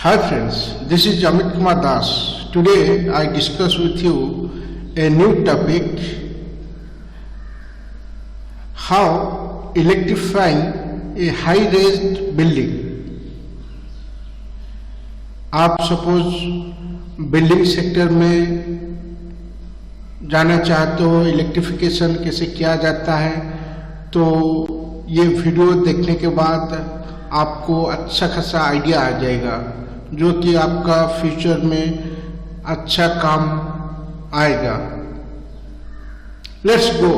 Hi friends, this is Amit Kumar Das. Today I discuss with you a new topic, how electrifying a high-raised building. आप suppose building sector में जाना चाहते हो, electrification कैसे किया जाता है, तो ये वीडियो देखने के बाद आपको अच्छा खासा आइडिया आ जाएगा जो कि आपका फ्यूचर में अच्छा काम आएगा। Let's go.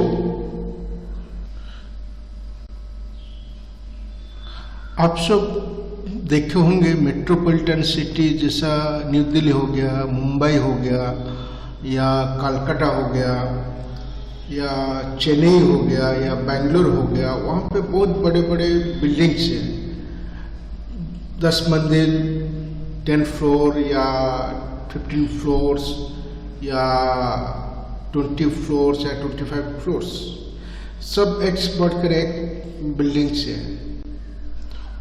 आप सब देखे होंगे मेट्रोपॉलिटन सिटी जैसा न्यू दिल्ली हो गया, मुंबई हो गया, या कलकत्ता हो गया, या चेन्नई हो गया, या बेंगलोर हो गया। वहाँ पे बहुत बड़े बड़े बिल्डिंग्स हैं, 10 मंजिल, 10 फ्लोर या 15 फ्लोर्स या 20 फ्लोर्स या 25 फ्लोर्स, सब एक बढ़कर एक बिल्डिंग्स है।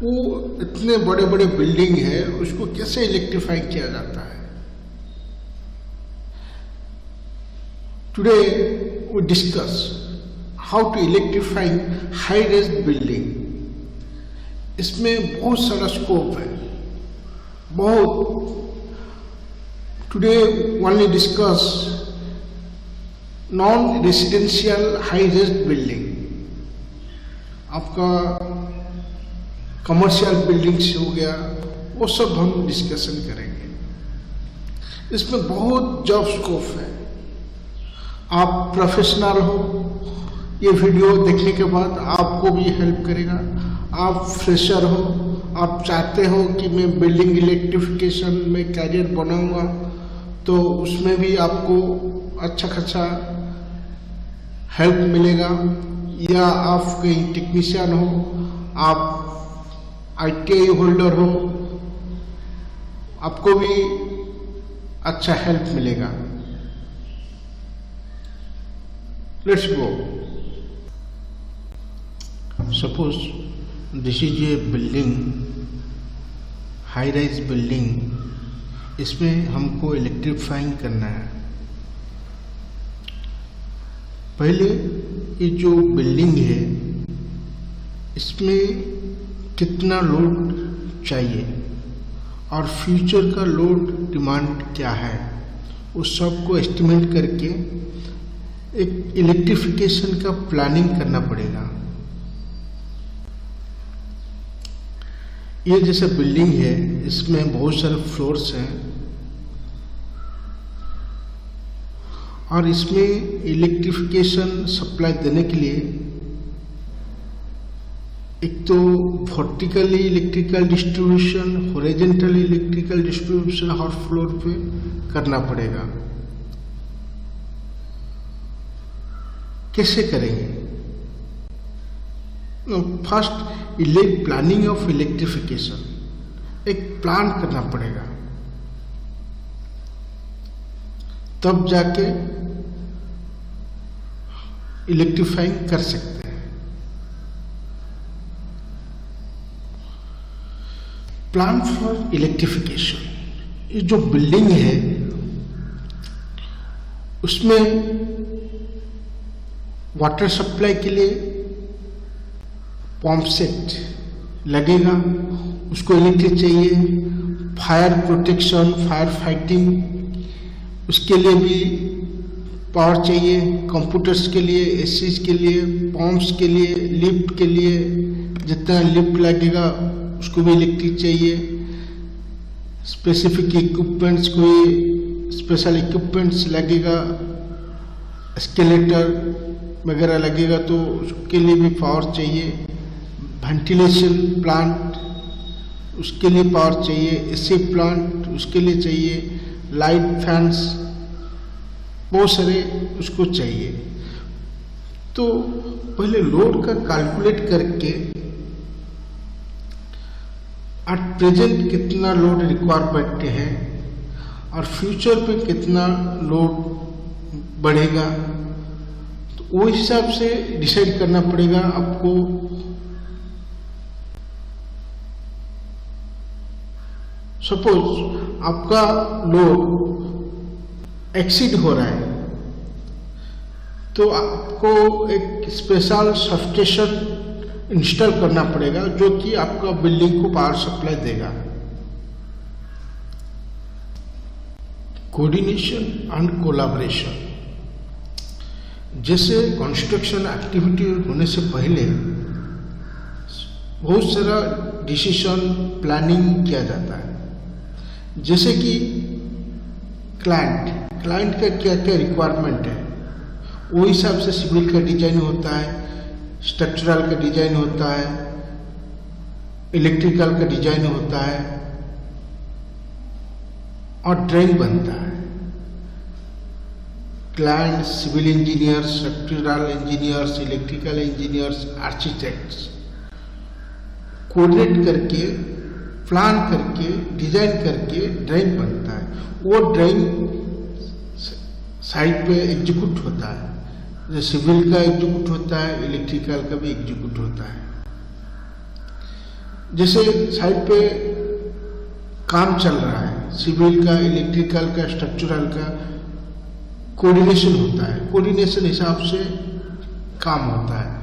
वो इतने बड़े बड़े बिल्डिंग है, उसको कैसे इलेक्ट्रीफाई किया जाता है। Today we discuss how to electrify high rise building. इसमें बहुत सारा स्कोप है, बहुत। Today only discuss non residential high rise building. आपका कमर्शियल बिल्डिंग्स हो गया, वो सब हम डिस्कशन करेंगे। इसमें बहुत जॉब स्कोप है। आप प्रोफेशनल हो, ये वीडियो देखने के बाद आपको भी हेल्प करेगा। आप फ्रेशर हो, आप चाहते हो कि मैं बिल्डिंग इलेक्ट्रिफिकेशन में कैरियर बनाऊंगा, तो उसमें भी आपको अच्छा खासा हेल्प मिलेगा। या आप कहीं टेक्नीशियन हो, आप ITI होल्डर हो, आपको भी अच्छा हेल्प मिलेगा। Let's go. Suppose this is a building, high rise building. इसमें हमको इलेक्ट्रीफाइंग करना है। पहले ये जो बिल्डिंग है, इसमें कितना लोड चाहिए और फ्यूचर का लोड डिमांड क्या है, उस सब को एस्टिमेट करके एक इलेक्ट्रिफिकेशन का प्लानिंग करना पड़ेगा। ये जैसा बिल्डिंग है, इसमें बहुत सारे फ्लोर्स हैं और इसमें इलेक्ट्रिफिकेशन सप्लाई देने के लिए एक तो vertically electrical distribution, horizontally electrical distribution हर फ्लोर पे करना पड़ेगा। कैसे करेंगे? फर्स्ट प्लानिंग ऑफ इलेक्ट्रिफिकेशन, एक प्लान करना पड़ेगा, तब जाके इलेक्ट्रीफाइंग कर सकते हैं। Plan for electrification. ये जो बिल्डिंग है उसमें वाटर सप्लाई के लिए पंप सेट लगेगा, उसको इलेक्ट्रिक चाहिए। फायर प्रोटेक्शन, फायर फाइटिंग, उसके लिए भी पावर चाहिए। कंप्यूटर्स के लिए, एसीज के लिए, पंप्स के लिए, लिफ्ट के लिए जितना लिफ्ट लगेगा उसको भी इलेक्ट्रिक चाहिए। स्पेसिफिक इक्विपमेंट्स, कोई स्पेशल इक्विपमेंट्स लगेगा, एस्केलेटर वगैरह लगेगा, तो उसके लिए भी पावर चाहिए। वेंटिलेशन प्लांट, उसके लिए पावर चाहिए। एसी प्लांट, उसके लिए चाहिए। लाइट फैंस, बहुत सारे उसको चाहिए। तो पहले लोड का कैलकुलेट करके एट प्रेजेंट कितना लोड रिक्वायरमेंट है और फ्यूचर पे कितना लोड बढ़ेगा, तो वो हिसाब से डिसाइड करना पड़ेगा आपको। सपोज आपका लोड एक्सीड हो रहा है, तो आपको एक स्पेशल सबस्टेशन इंस्टॉल करना पड़ेगा जो कि आपका बिल्डिंग को पावर सप्लाई देगा। कोऑर्डिनेशन एंड कोलैबोरेशन, जैसे कंस्ट्रक्शन एक्टिविटी होने से पहले बहुत सारा डिसीजन प्लानिंग किया जाता है, जैसे कि क्लाइंट का क्या क्या रिक्वायरमेंट है, वो हिसाब से सिविल का डिजाइन होता है, स्ट्रक्चरल का डिजाइन होता है, इलेक्ट्रिकल का डिजाइन होता है और ड्राइंग बनता है। Client, civil engineers, structural engineers, electrical engineers, architects coordinate करके, प्लान करके, डिजाइन करके ड्राइंग बनता है। वो ड्राइंग साइट पे एग्जीक्यूट होता है, जैसे सिविल का एग्जीक्यूट होता है, इलेक्ट्रिकल का भी एग्जीक्यूट होता है। जैसे साइट पे काम चल रहा है, सिविल का, इलेक्ट्रिकल का, स्ट्रक्चरल का कोऑर्डिनेशन होता है, कोऑर्डिनेशन हिसाब से काम होता है।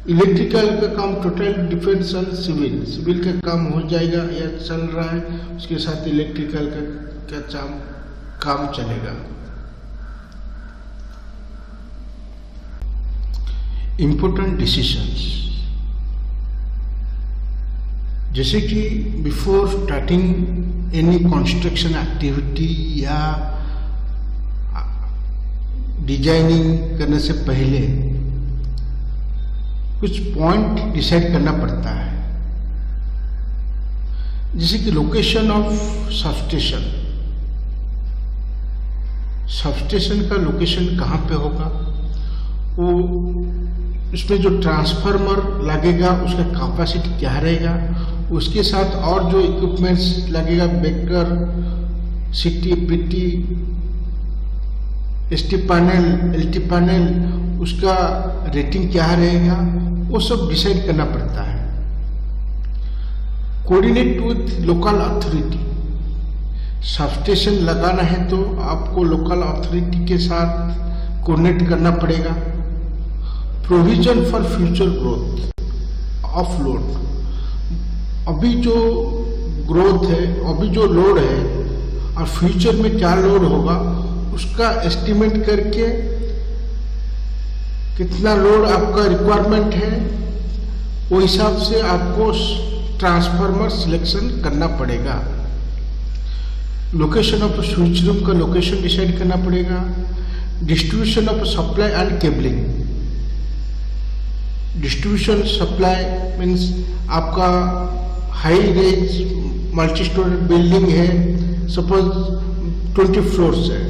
इलेक्ट्रिकल का काम टोटल डिपेंड्स ऑन सिविल का काम हो जाएगा या चल रहा है, उसके साथ इलेक्ट्रिकल का काम चलेगा। इम्पोर्टेंट डिसीजंस, जैसे कि before starting any construction activity या डिजाइनिंग करने से पहले कुछ पॉइंट डिसाइड करना पड़ता है, जैसे कि लोकेशन ऑफ सबस्टेशन। सबस्टेशन का लोकेशन कहाँ पे होगा, वो उसमें जो ट्रांसफार्मर लगेगा उसका कैपेसिटी क्या रहेगा, उसके साथ और जो इक्विपमेंट्स लगेगा, ब्रेकर, सीटी, PT, ST panel, LT panel, उसका रेटिंग क्या रहेगा, वो सब डिसाइड करना पड़ता है। Coordinate with local authority, substation लगाना है तो आपको लोकल अथॉरिटी के साथ कोऑर्डिनेट करना पड़ेगा। Provision for future growth of load, अभी जो ग्रोथ है, अभी जो लोड है और फ्यूचर में क्या लोड होगा उसका एस्टिमेट करके कितना लोड आपका रिक्वायरमेंट है, वो हिसाब से आपको ट्रांसफार्मर सिलेक्शन करना पड़ेगा। लोकेशन ऑफ स्विच रूम का लोकेशन डिसाइड करना पड़ेगा। Distribution of supply and cabling, distribution supply means आपका high range multi storey building है, सपोज 20 फ्लोर्स है,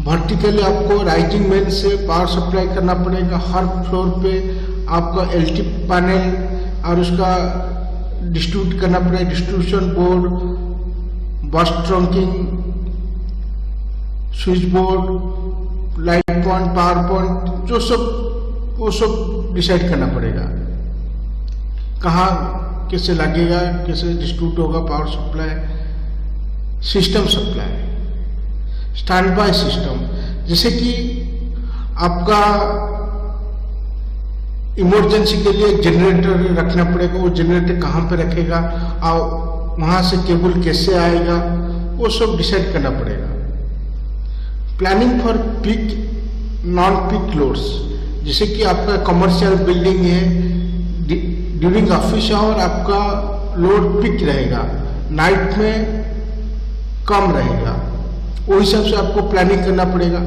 वर्टिकली आपको राइजिंग मेन से पावर सप्लाई करना पड़ेगा। हर फ्लोर पे आपका एलटी पैनल और उसका डिस्ट्रीब्यूट करना पड़ेगा, डिस्ट्रीब्यूशन बोर्ड, बस trunking, switch board, light point, power point, जो सब वो सब डिसाइड करना पड़ेगा। कहाँ कैसे लगेगा, कैसे डिस्ट्रीब्यूट होगा power supply. System supply, stand by system, जैसे कि आपका इमरजेंसी के लिए जनरेटर रखना पड़ेगा, वो जनरेटर कहाँ पे रखेगा और वहाँ से केबल कैसे आएगा, वो सब डिसाइड करना पड़ेगा। Planning for peak non peak loads, जैसे कि आपका कमर्शियल बिल्डिंग है, ड्यूरिंग ऑफिस आवर आपका लोड पीक रहेगा, नाइट में कम रहेगा, वो हिसाब से आपको प्लानिंग करना पड़ेगा।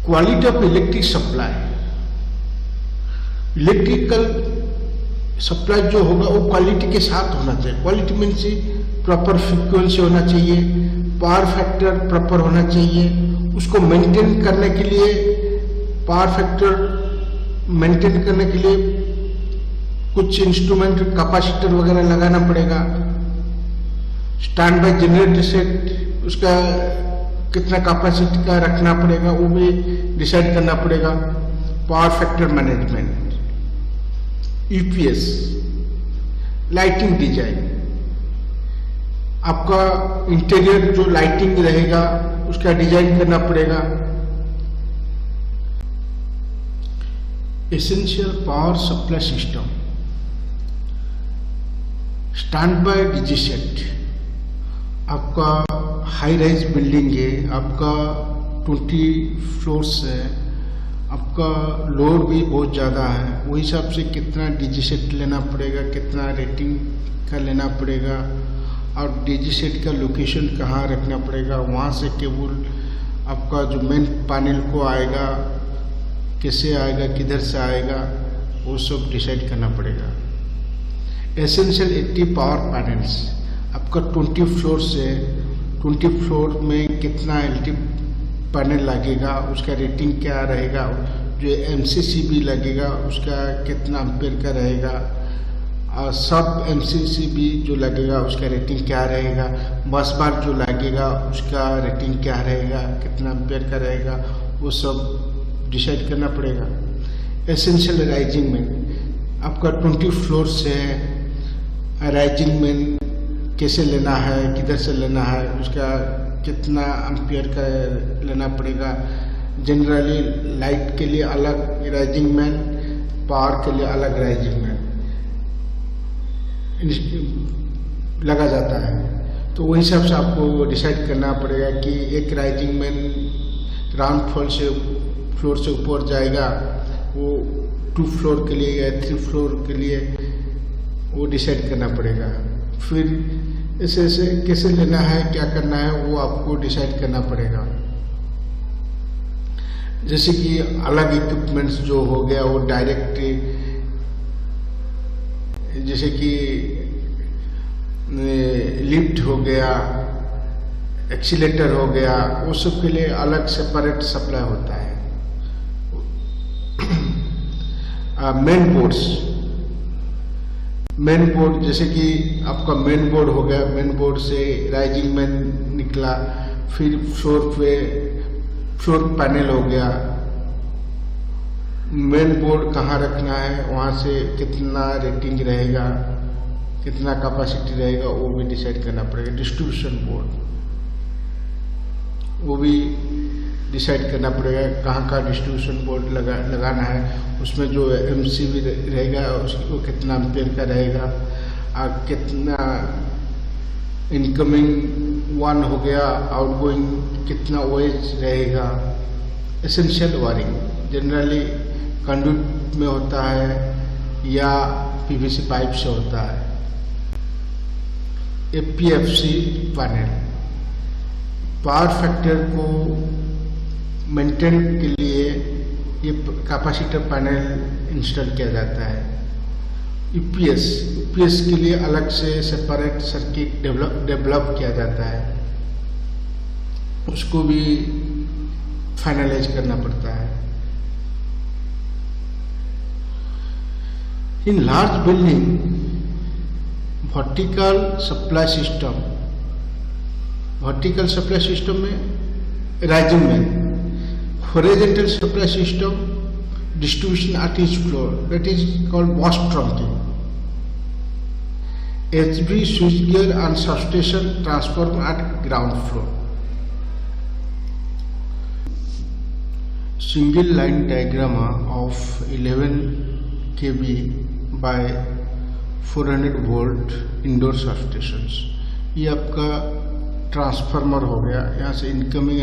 Quality of electric supply, electrical supply जो होगा वो क्वालिटी के साथ होना चाहिए। क्वालिटी मीन्स प्रॉपर फ्रीक्वेंसी होना चाहिए, पावर फैक्टर प्रॉपर होना चाहिए, उसको मेंटेन करने के लिए, पावर फैक्टर मेंटेन करने के लिए कुछ इंस्ट्रूमेंट, कैपेसिटर वगैरह लगाना पड़ेगा। स्टैंड बाय जनरेटर सेट, उसका कितना कैपेसिटी का रखना पड़ेगा वो भी डिसाइड करना पड़ेगा। Power factor management, UPS, lighting design, आपका इंटीरियर जो लाइटिंग रहेगा उसका डिजाइन करना पड़ेगा। Essential power supply system, stand by DG set, आपका हाई राइज बिल्डिंग है, आपका 20 फ्लोर्स है, आपका लोड भी बहुत ज़्यादा है, वही हिसाब से कितना डीजी सेट लेना पड़ेगा, कितना रेटिंग का लेना पड़ेगा, और डीजी सेट का लोकेशन कहाँ रखना पड़ेगा, वहाँ से केबल आपका जो मेन पैनल को आएगा, कैसे आएगा, किधर से आएगा, वो सब डिसाइड करना पड़ेगा। एसेंशियल 80 पावर पैनल्स, आपका 20 फ्लोर से 20 फ्लोर में कितना एलटी पैनल लगेगा, उसका रेटिंग क्या रहेगा, जो एमसीसीबी लगेगा उसका कितना एम्पेयर का रहेगा, और सब एमसीसीबी जो लगेगा उसका रेटिंग क्या रहेगा, बस बार जो लगेगा उसका रेटिंग क्या रहेगा, कितना एम्पेयर का रहेगा, वो सब डिसाइड करना पड़ेगा। एसेंशियल राइजिंग मैन, आपका 20 फ्लोर से राइजिंग मैन कैसे लेना है, किधर से लेना है, उसका कितना एम्पियर का लेना पड़ेगा। जनरली लाइट के लिए अलग राइजिंग मैन, पावर के लिए अलग राइजिंग मैन लगा जाता है। तो वही हिसाब से आपको डिसाइड करना पड़ेगा कि एक राइजिंग मैन ग्राउंड फ्लोर से ऊपर जाएगा, वो 2 फ्लोर के लिए या 3 फ्लोर के लिए वो डिसाइड करना पड़ेगा। फिर ऐसे ऐसे कैसे लेना है, क्या करना है, वो आपको डिसाइड करना पड़ेगा। जैसे कि अलग इक्विपमेंट्स जो हो गया वो डायरेक्ट, जैसे कि लिफ्ट हो गया, एक्सीलेटर हो गया, वो सब के लिए अलग सेपरेट सप्लाई होता है। मेन बोर्ड, जैसे कि आपका मेन बोर्ड हो गया, मेन बोर्ड से राइजिंग मैन निकला, फिर फ्लोर पैनल हो गया, मेन बोर्ड कहाँ रखना है, वहाँ से कितना रेटिंग रहेगा, कितना कैपेसिटी रहेगा, वो भी डिसाइड करना पड़ेगा। डिस्ट्रीब्यूशन बोर्ड, वो भी डिसाइड करना पड़ेगा कहाँ का डिस्ट्रीब्यूशन बोर्ड लगाना है, उसमें जो एमसीबी रहेगा उसको कितना एम्पेयर का रहेगा, कितना इनकमिंग वन हो गया, आउटगोइंग कितना ओएच रहेगा। एसेंशियल वायरिंग जनरली कंडक्ट में होता है या पीवीसी पाइप से होता है। एपीएफसी पैनल, पावर फैक्टर को मेंटेन के लिए ये कैपेसिटर पैनल इंस्टॉल किया जाता है। यूपीएस के लिए अलग से सेपरेट सर्किट डेवलप किया जाता है, उसको भी फाइनलाइज करना पड़ता है। In large building, vertical supply system में rising main, horizontal supply system, distribution at each floor, that is called boss trunking. HV switchgear and substation transformer at ground floor. Single line diagram of 11 kV by 400 volt indoor substations. ये आपका transformer हो गया, यहाँ से incoming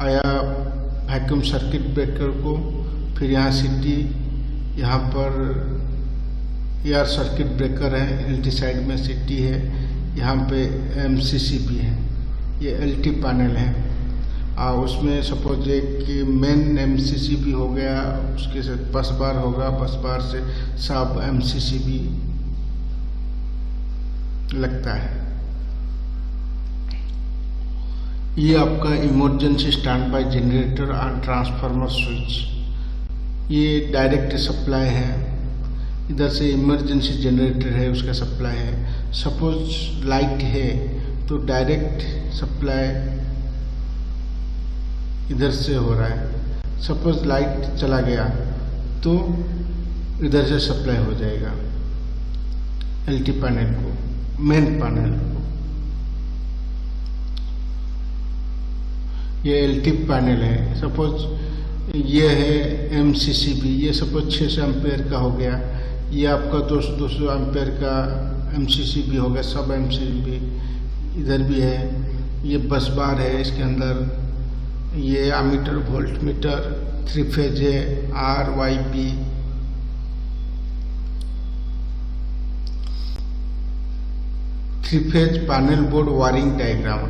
आया vacuum circuit breaker को, फिर यहाँ सिटी, यहाँ पर एयर सर्किट ब्रेकर है, एलटी साइड में सिटी है, यहाँ पे एमसीसीबी है, ये एलटी पैनल है। और उसमें सपोज कि मेन एमसीसीबी हो गया, उसके साथ बस बार होगा, बस बार से सब एमसीसीबी लगता है। ये आपका इमरजेंसी स्टैंड बाय जनरेटर और ट्रांसफार्मर स्विच, ये डायरेक्ट सप्लाई है, इधर से इमरजेंसी जनरेटर है उसका सप्लाई है। सपोज लाइट है तो डायरेक्ट सप्लाई इधर से हो रहा है। सपोज लाइट चला गया तो इधर से सप्लाई हो जाएगा एलटी पैनल को, मेन पैनल को। ये एलटी पैनल है। सपोज ये है एमसीसीबी, ये सपोज 600 एम्पेयर का हो गया। ये आपका 200 एम्पेयर का एमसीसीबी हो गया, सब एमसीसीबी। इधर भी है, ये बस बार है इसके अंदर। ये एमीटर वोल्ट मीटर 3 फेज है, RYP। Three phase panel board wiring diagram.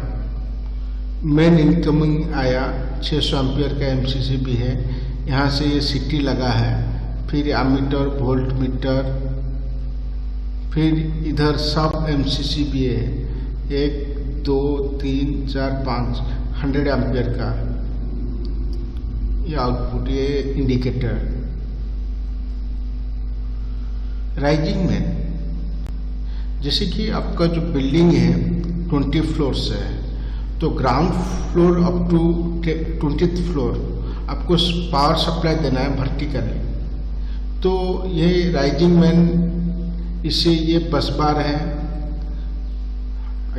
Main incoming आया 600 एम्पियर का एमसीसीबी है, यहाँ से ये सिटी लगा है। फिर एमीटर वोल्ट मीटर, फिर इधर सब एमसीसीबी है, 1 2 3 4 5 100 एम्पियर का ये आउटपुट, ये इंडिकेटर। राइजिंग में जैसे कि आपका जो बिल्डिंग है 20 फ्लोर से है, तो ground floor up to 20th floor आपको पावर सप्लाई देना है वर्टिकली। तो ये राइजिंग मैन, इससे ये बस बार है,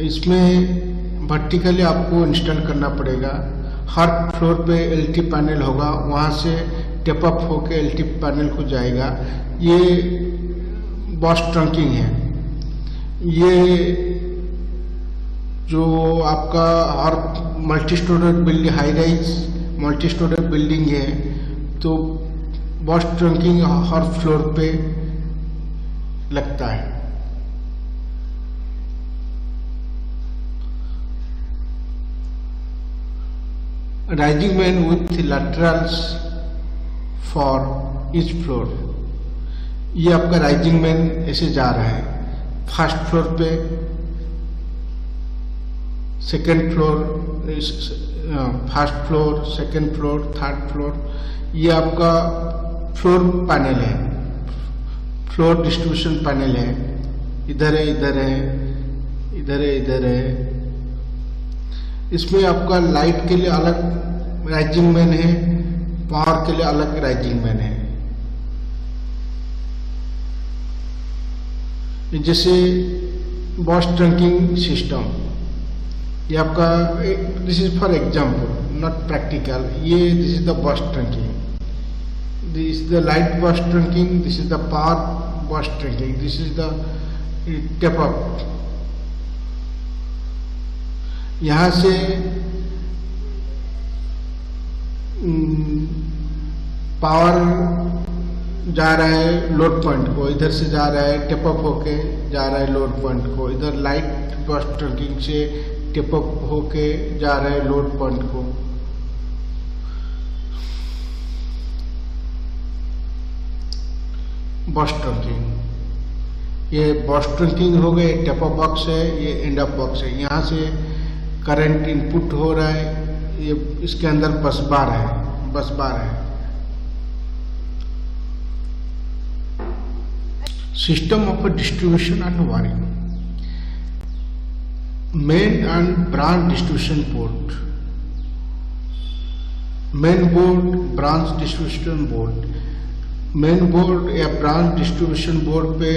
इसमें वर्टिकली आपको इंस्टॉल करना पड़ेगा। हर फ्लोर पे एलटी पैनल होगा, वहाँ से टेप अप होके एलटी पैनल को जाएगा। ये बॉस ट्रंकिंग है। ये जो आपका हर multi storage building, high rise multi storage building है, तो बॉस ट्रंकिंग हर फ्लोर पे लगता है। Rising main with laterals for each floor. ये आपका राइजिंग मैन ऐसे जा रहा है, फर्स्ट फ्लोर पे, second floor, first floor, second floor, third floor. ये आपका फ्लोर पैनल है, फ्लोर डिस्ट्रीब्यूशन पैनल है। इधर है, इधर है, इधर है, इधर है। इसमें आपका लाइट के लिए अलग राइजिंग मैन है, पावर के लिए अलग राइजिंग मैन है। जैसे बॉस ट्रंकिंग सिस्टम, ये आपका, this is for example, not practical. ये this is the bus trunking, this is the light bus trunking, this is the power bus trunking, this is the tap up. यहाँ से power जा रहा है load point को, इधर से जा रहा है टेप अप होके जा रहा है लोड पॉइंट को। इधर लाइट बॉस ट्रंकिंग से टेप अप होके जा रहा है लोड पॉइंट को। बॉस ट्रंकिंग, ये बॉस ट्रंकिंग हो गए। टेप अप बॉक्स है, ये एंड अप बॉक्स है। यहाँ से करंट इनपुट हो रहा है, ये इसके अंदर बस बार है, बस बार है। System of distribution and wiring. Main and branch distribution board. Main board, branch distribution board. Main board या branch distribution board पे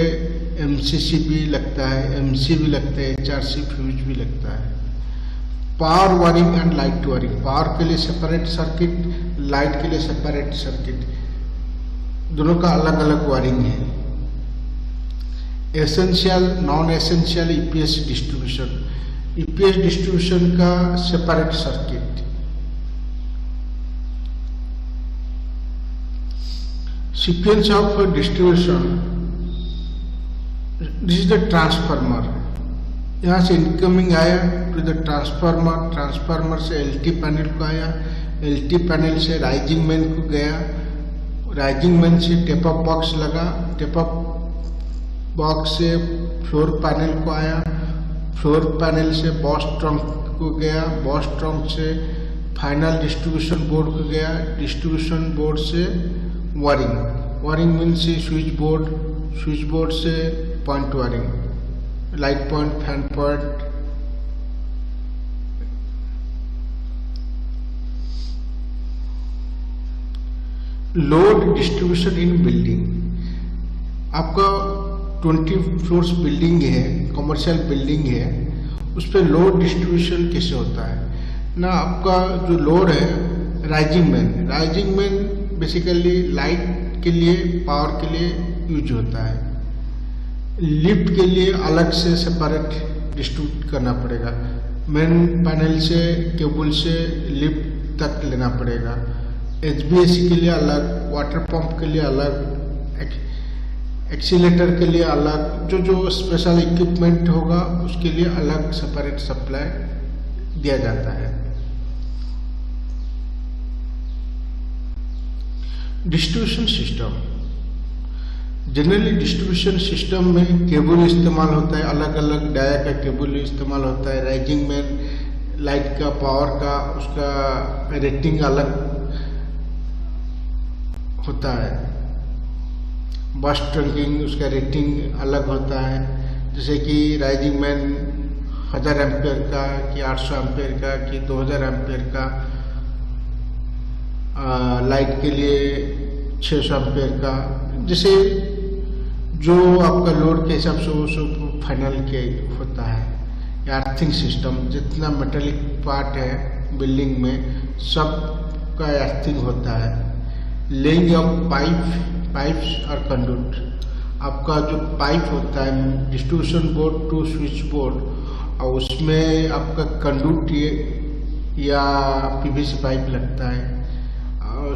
MCC भी लगता है, MC भी लगता है, HRC फ्यूज भी लगता है। Power wiring and light wiring, power के लिए सेपरेट सर्किट, लाइट के लिए सेपरेट सर्किट, दोनों का अलग अलग वायरिंग है। Essential non essential EPS distribution, EPS distribution का separate circuit. Sequence of distribution, this is the transformer. यहाँ से इनकमिंग आया टू द ट्रांसफार्मर, ट्रांसफार्मर से एलटी पैनल को आया, एलटी पैनल से राइजिंग मैन को गया, राइजिंग मैन से टेप अप बॉक्स लगा, टेप अप बॉक्स से फ्लोर पैनल को आया, फ्लोर पैनल से बॉस ट्रंक को गया, बॉस ट्रंक से फाइनल डिस्ट्रीब्यूशन बोर्ड को गया, डिस्ट्रीब्यूशन बोर्ड से वायरिंग, वायरिंग मीन से स्विच बोर्ड, स्विच बोर्ड से point wiring, light point, fan point. Load distribution in building, आपका 20 फ्लोर्स बिल्डिंग है, कमर्शियल बिल्डिंग है, उस पर लोड डिस्ट्रीब्यूशन कैसे होता है ना। आपका जो लोड है राइजिंग मैन बेसिकली लाइट के लिए, पावर के लिए यूज होता है। लिफ्ट के लिए अलग से सेपरेट डिस्ट्रीब्यूट करना पड़ेगा, मेन पैनल से केबल से लिफ्ट तक लेना पड़ेगा। HVAC के लिए अलग, वाटर पंप के लिए अलग, एक्सीलेटर के लिए अलग, जो स्पेशल इक्विपमेंट होगा उसके लिए अलग सेपरेट सप्लाई दिया जाता है। Distribution system, generally distribution system में केबल इस्तेमाल होता है, अलग अलग डाया का केबल इस्तेमाल होता है। राइजिंग मैन लाइट का, पावर का, उसका रेटिंग अलग होता है। बस ट्रंकिंग, उसका रेटिंग अलग होता है। जैसे कि राइजिंग मैन 1000 एम्पियर का कि 800 एम्पियर का कि 2000 एम्पियर का, लाइट के लिए 600 एम्पियर का, जैसे जो आपका लोड के हिसाब से वो सब फाइनल के होता है। अर्थिंग सिस्टम, जितना मेटेलिक पार्ट है बिल्डिंग में सब का अर्थिंग होता है। लेइंग ऑफ पाइप्स और कंडक्ट, आपका जो पाइप होता है distribution board to switch board, और उसमें आपका कंडक्ट या PVC पाइप लगता है।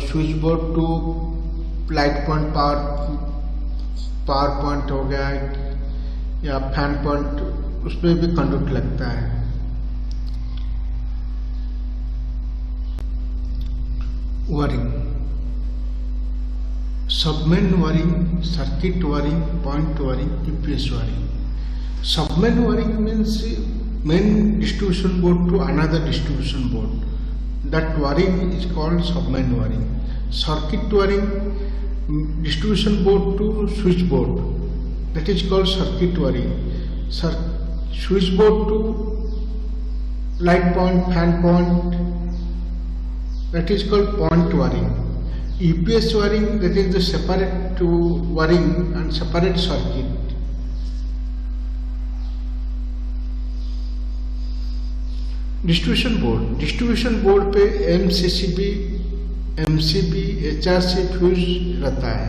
Switch board to light point, power point हो गया या फैन पॉइंट, उसमें भी कंडक्ट लगता है। Wiring, submain wiring, circuit wiring, point wiring, EPS wiring. Submain wiring means main distribution board to another distribution board. That wiring is called submain wiring. Circuit wiring, distribution board to switch board, that is called circuit wiring. Switch board to light point, fan point, that is called point wiring. EPS wiring, that is the separate wiring and separate circuit. Distribution board पे MCB, MCB, HRC fuse रहता है।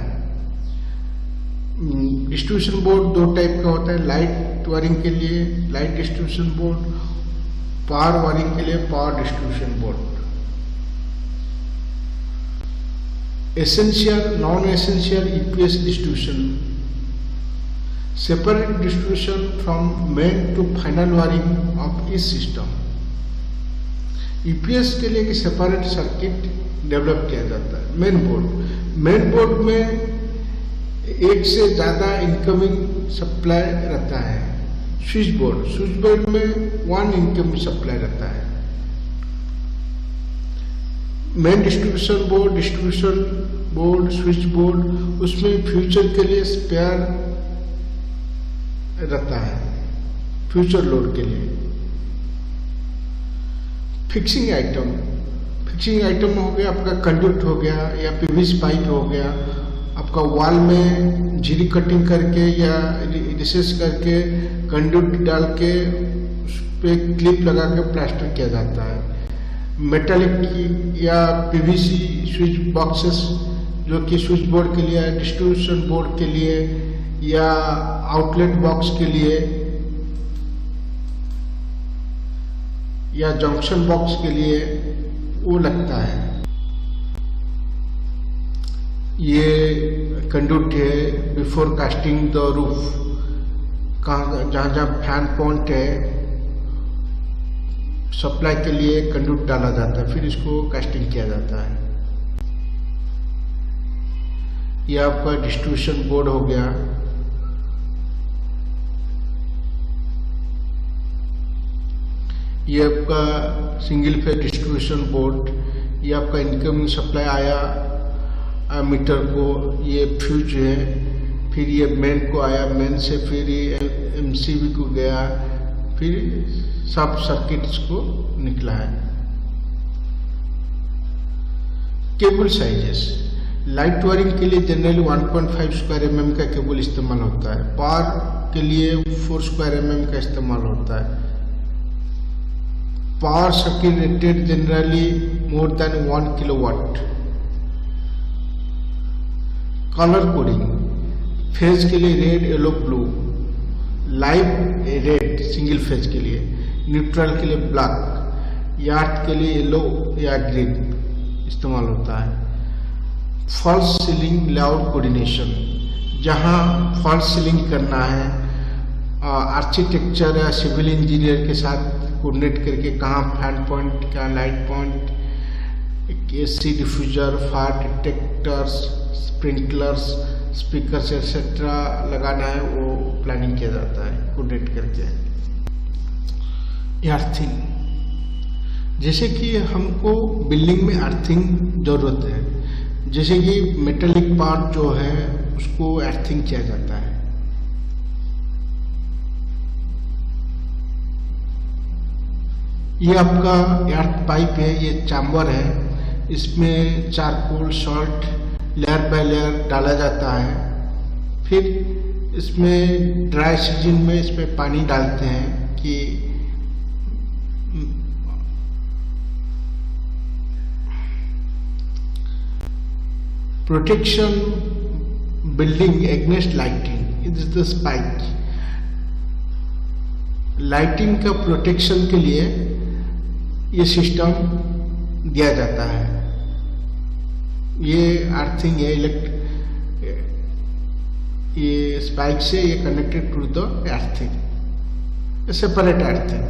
Distribution board दो type का होता है, light wiring के लिए light distribution board, power wiring के लिए power distribution board. Essential, non essential EPS distribution, separate distribution from main to final wiring of इस सिस्टम। EPS के लिए सेपरेट सर्किट डेवलप किया जाता है। मेन बोर्ड में एक से ज़्यादा इनकमिंग सप्लाई रहता है। स्विच बोर्ड में 1 इनकमिंग सप्लाई रहता है। Main distribution board, switch board, उसमें फ्यूचर के लिए स्पेयर रहता है, फ्यूचर लोड के लिए। फिक्सिंग आइटम हो गया, आपका कंडक्ट हो गया या PVC पाइप हो गया, आपका वॉल में झिरी कटिंग करके या रिसेस करके कंडक्ट डाल के उस पे क्लिप लगा के प्लास्टर किया जाता है। मेटालिक या PVC स्विच बॉक्सेस, जो कि स्विच बोर्ड के लिए, डिस्ट्रीब्यूशन बोर्ड के लिए या आउटलेट बॉक्स के लिए या जंक्शन बॉक्स के लिए वो लगता है। ये कंडक्ट है बिफोर कास्टिंग द रूफ, जहाँ जहाँ फैन पॉइंट है सप्लाई के लिए कंडक्ट डाला जाता है, फिर इसको कास्टिंग किया जाता है। ये आपका डिस्ट्रीब्यूशन बोर्ड हो गया। ये आपका सिंगल फेज डिस्ट्रीब्यूशन बोर्ड, ये आपका इनकमिंग सप्लाई आया मीटर को, ये फ्यूज है, फिर ये मेन को आया, मेन से फिर ये MCB को गया, फिर सब सर्किट्स को निकला है। केबल लाइट वायरिंग के लिए जनरली 1.5 स्क्वायर mm का केबल इस्तेमाल होता है। पावर के लिए 4 स्क्वायर mm का इस्तेमाल होता है। Power circuit rated generally more than 1 kilowatt. Colour coding, phase के लिए red, yellow, blue, live red single phase के लिए, न्यूट्रल के लिए ब्लैक, यार्ड के लिए येलो या ग्रीन इस्तेमाल होता है। फॉल्स सीलिंग लेआउट कोऑर्डिनेशन, जहां फॉल्स सीलिंग करना है आर्किटेक्चर या सिविल इंजीनियर के साथ कोऑर्डिनेट करके कहाँ फैन पॉइंट, क्या light point, AC diffuser, fire detectors, sprinklers, speakers etcetera लगाना है, वो प्लानिंग किया जाता है कोऑर्डिनेट करके। अर्थिंग, जैसे कि हमको बिल्डिंग में अर्थिंग जरूरत है, जैसे कि मेटेलिक पार्ट जो है उसको अर्थिंग किया जाता है। ये आपका अर्थ पाइप है, ये चैम्बर है, इसमें charcoal salt layer by layer डाला जाता है। फिर इसमें ड्राई सीजन में इसमें पानी डालते हैं कि protection building against lighting, it is the spike. Lighting का प्रोटेक्शन के लिए ये सिस्टम दिया जाता है। ये अर्थिंग है, ये स्पाइक से ये connected to the earthing, separate earthing.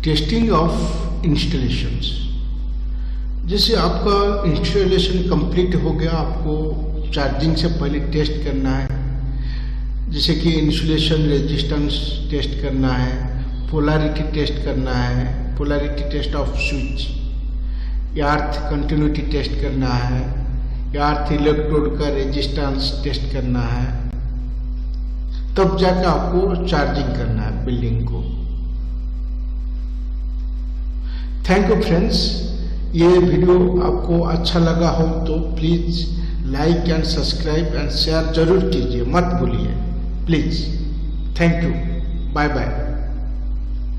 Testing of installations, जैसे आपका इंस्टॉलेशन कंप्लीट हो गया, आपको चार्जिंग से पहले टेस्ट करना है, जैसे कि इंसुलेशन रेजिस्टेंस टेस्ट करना है, पोलैरिटी टेस्ट करना है, पोलैरिटी टेस्ट ऑफ स्विच, अर्थ कंटिन्यूटी टेस्ट करना है, अर्थ इलेक्ट्रोड का रेजिस्टेंस टेस्ट करना है, तब जाकर आपको चार्जिंग करना है बिल्डिंग को। थैंक यू फ्रेंड्स, ये वीडियो आपको अच्छा लगा हो तो please like and subscribe and share जरूर कीजिए, मत भूलिए please. Thank you, bye bye.